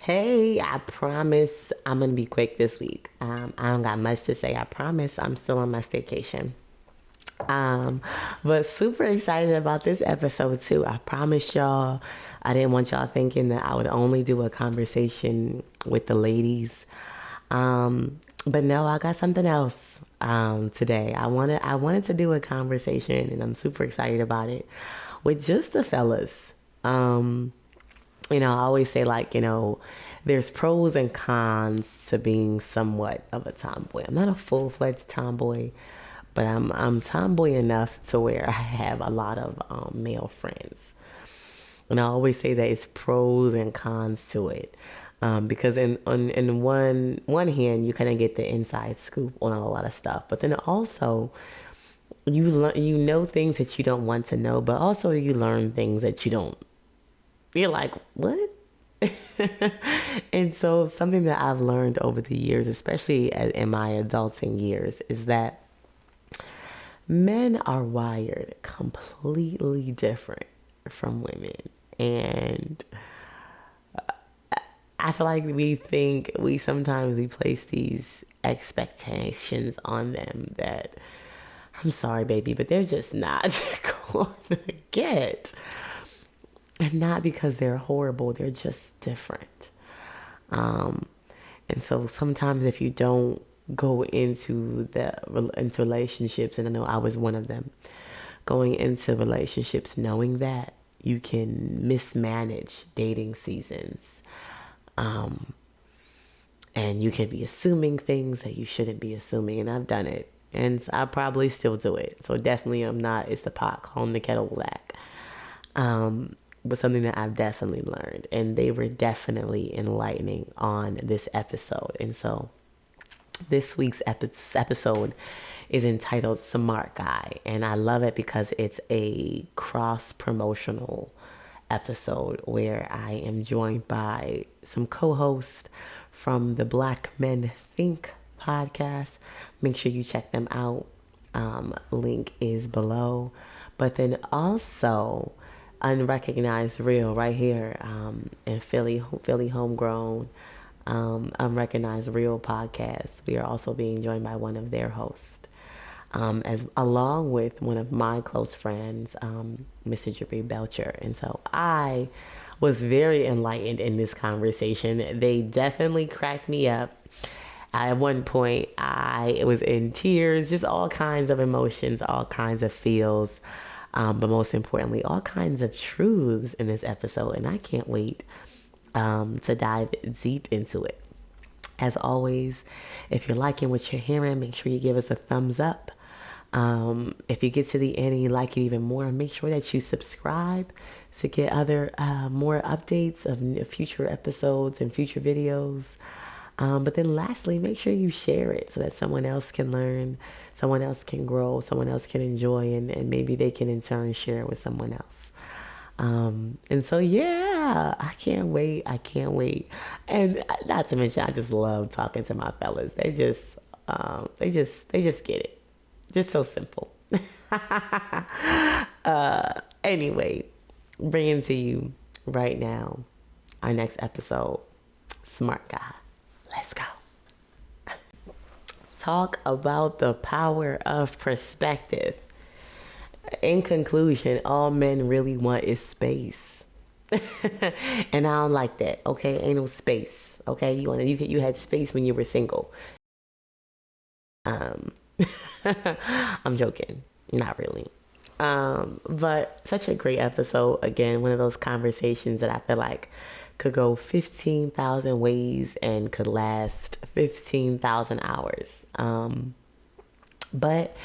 Hey, I promise I'm gonna be quick this week. I don't got much to say. I promise I'm still on my staycation. Um, but super excited about this episode too. I promise y'all, I didn't want y'all thinking that I would only do a conversation with the ladies. But no, I got something else today. I wanted to do a conversation, and I'm super excited about it with just the fellas. Um, I always say, like, there's pros and cons to being somewhat of a tomboy. I'm not a full-fledged tomboy, but I'm tomboy enough to where I have a lot of male friends. And I always say that it's pros and cons to it. Because in one hand you kind of get the inside scoop on a lot of stuff, but then also you know things that you don't want to know, but also you learn things that you don't. You're like, what? And so something that I've learned over the years, especially in my adulting years, is that men are wired completely different from women. And I feel like we sometimes we place these expectations on them that, I'm sorry, baby, but they're just not going to get. And not because they're horrible, they're just different. Um, and so sometimes if you don't go into relationships, and I know I was one of them, going into relationships knowing that you can mismanage dating seasons. Um, and you can be assuming things that you shouldn't be assuming. And I've done it. And I probably still do it. So definitely I'm not, it's the pot calling the kettle black. Was something that I've definitely learned. And they were definitely enlightening on this episode. And so this week's episode is entitled Smart Guy. And I love it because it's a cross promotional episode where I am joined by some co-hosts from the Black Men Think podcast. Make sure you check them out. Link is below. But then also Unrecognized Real right here in Philly homegrown. Unrecognized Real Podcast. We are also being joined by one of their hosts, as along with one of my close friends, Mr. Jabree Belcher. And so I was very enlightened in this conversation. They definitely cracked me up. At one point, I was in tears, just all kinds of emotions, all kinds of feels, but most importantly, all kinds of truths in this episode. And I can't wait to dive deep into it. As always, if you're liking what you're hearing, make sure you give us a thumbs up. If you get to the end and you like it even more, make sure that you subscribe to get other more updates of future episodes and future videos. But then lastly, make sure you share it so that someone else can learn, someone else can grow, someone else can enjoy, and maybe they can in turn share it with someone else. And so, yeah, I can't wait. I can't wait. And not to mention, I just love talking to my fellas. They just get it. Just so simple. Anyway, bringing to you right now our next episode, Smart Guy. Let's go. Talk about the power of perspective. In conclusion, all men really want is space. And I don't like that. Okay, ain't no space. Okay, you had space when you were single. Um, I'm joking, not really. But such a great episode. Again, one of those conversations that I feel like could go 15,000 ways and could last 15,000 hours. But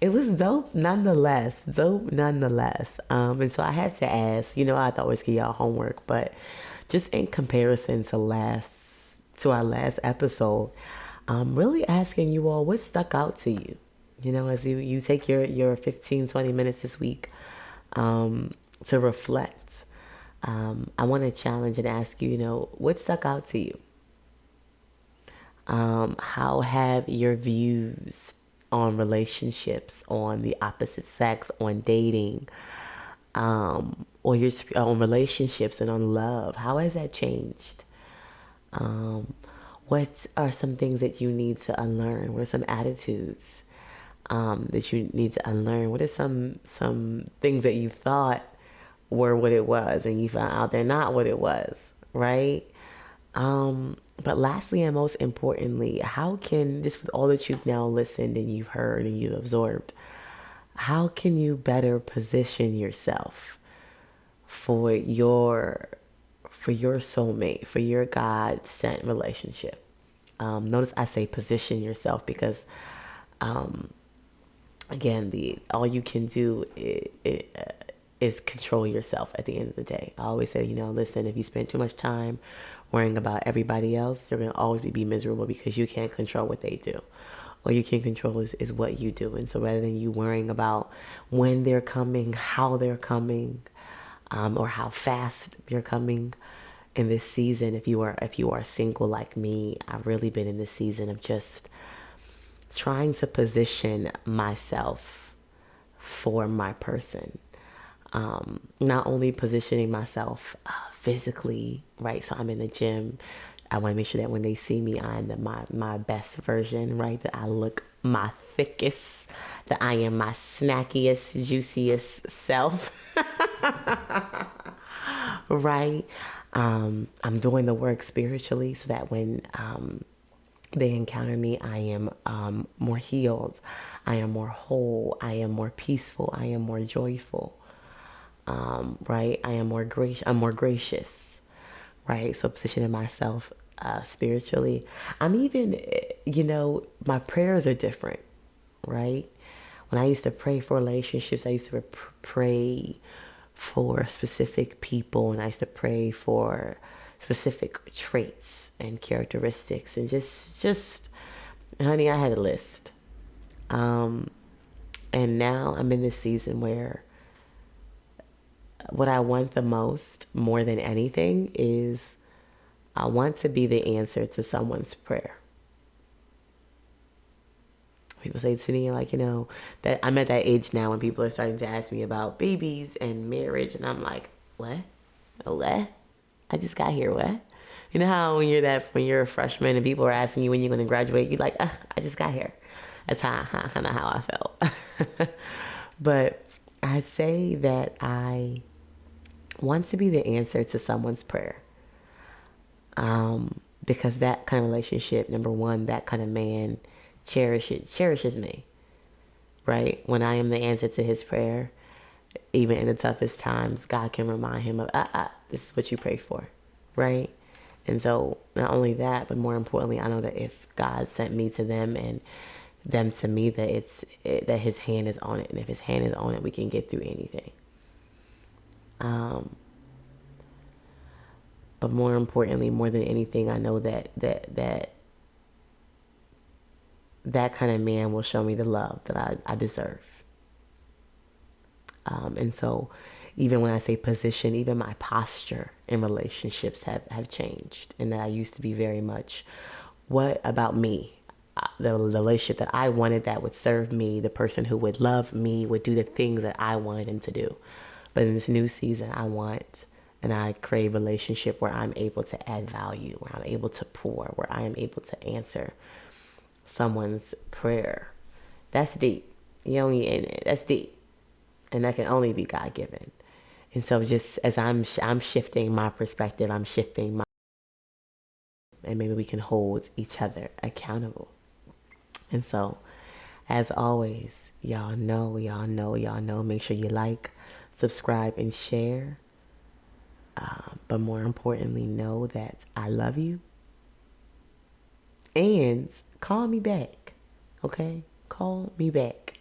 it was dope nonetheless. And so I had to ask, I'd always give y'all homework, but just in comparison to our last episode, really asking you all what stuck out to you. As you take your 15, 20 minutes this week to reflect. I want to challenge and ask you, what stuck out to you? How have your views on relationships, on the opposite sex, on dating, or your on relationships and on love, how has that changed? What are some things that you need to unlearn? What are some attitudes that you need to unlearn? What are some things that you thought were what it was and you found out they're not what it was, right? But lastly and most importantly, how can, just with all that you've now listened and you've heard and you've absorbed, how can you better position yourself for your soulmate, for your God sent relationship? Notice I say position yourself because, again, all you can do is control yourself at the end of the day. I always say, listen, if you spend too much time worrying about everybody else, you're going to always be miserable because you can't control what they do. All you can control is what you do. And so rather than you worrying about when they're coming, how they're coming, or how fast they're coming in this season, if you are single like me, I've really been in this season of just trying to position myself for my person. Not only positioning myself physically, right? So I'm in the gym. I want to make sure that when they see me, I'm my best version, right? That I look my thickest, that I am my snackiest, juiciest self, right? I'm doing the work spiritually so that when they encounter me, I am more healed, I am more whole, I am more peaceful, I am more joyful. Right? I'm more gracious, right? So positioning myself spiritually. I'm even, my prayers are different, right? When I used to pray for relationships, I used to pray for specific people, and I used to pray for specific traits and characteristics, and just, honey, I had a list. And now I'm in this season where what I want the most, more than anything, is I want to be the answer to someone's prayer. People say to me, like, that I'm at that age now when people are starting to ask me about babies and marriage, and I'm like, what? What? I just got here, what? You know how when you're a freshman and people are asking you when you're going to graduate, you're like, I just got here. That's kind of how I felt. But I'd say that I want to be the answer to someone's prayer. Because that kind of relationship, number one, that kind of man cherishes me, right? When I am the answer to his prayer, even in the toughest times, God can remind him of, this is what you pray for, right? And so not only that, but more importantly, I know that if God sent me to them and them to me, that that his hand is on it. And if his hand is on it, we can get through anything. But more importantly, more than anything, I know that kind of man will show me the love that I deserve. And so even when I say position, even my posture in relationships have changed. And that I used to be very much, what about me? The relationship that I wanted that would serve me, the person who would love me, would do the things that I wanted him to do. But in this new season, I crave a relationship where I'm able to add value, where I'm able to pour, where I am able to answer someone's prayer. That's deep. That's deep. And that can only be God given. And so just as I'm shifting my perspective, I'm shifting and maybe we can hold each other accountable. And so, as always, y'all know, make sure you like, subscribe, and share. But more importantly, know that I love you. And call me back. Okay? Call me back.